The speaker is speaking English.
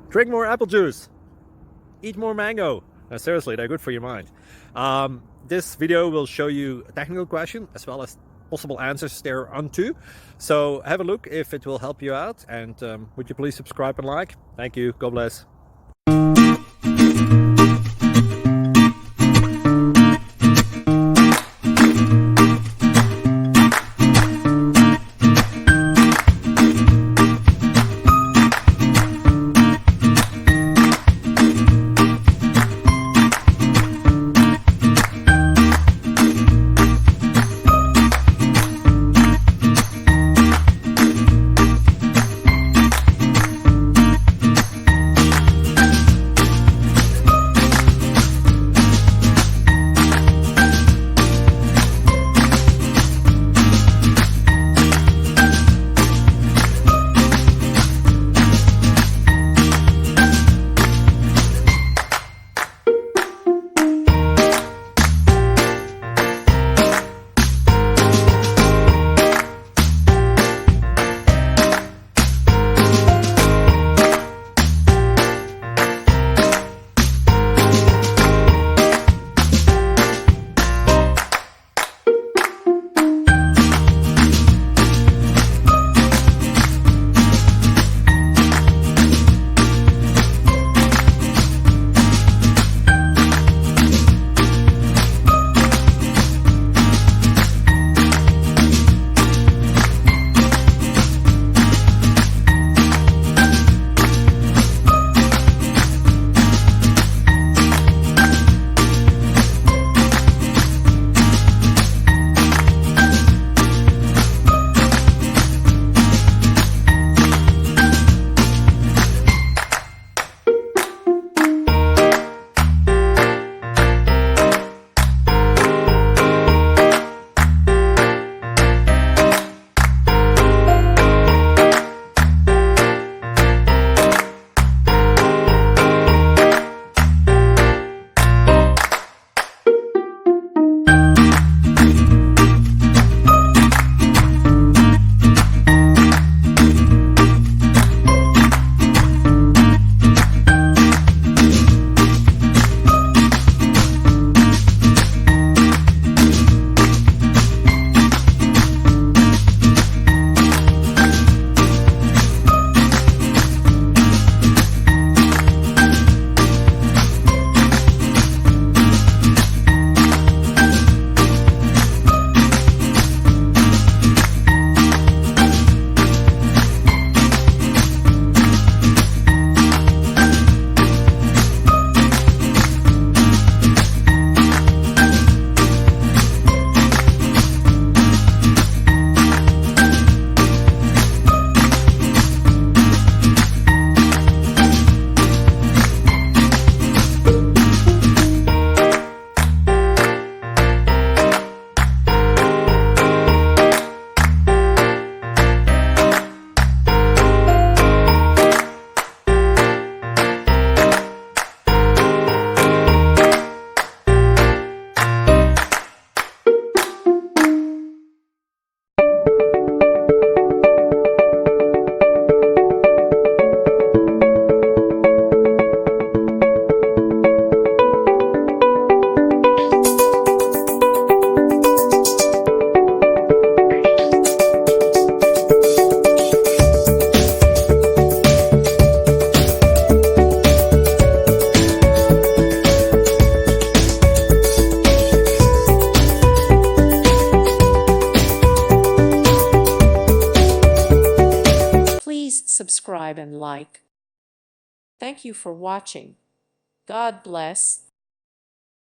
Drink more apple juice. Eat more mango. No, seriously, they're good for your mind. This video will show you a technical question as well as possible answers thereunto. So have a look if it will help you out, and would you please subscribe and like? Thank you. God bless. Subscribe and like. Thank you for watching. God bless.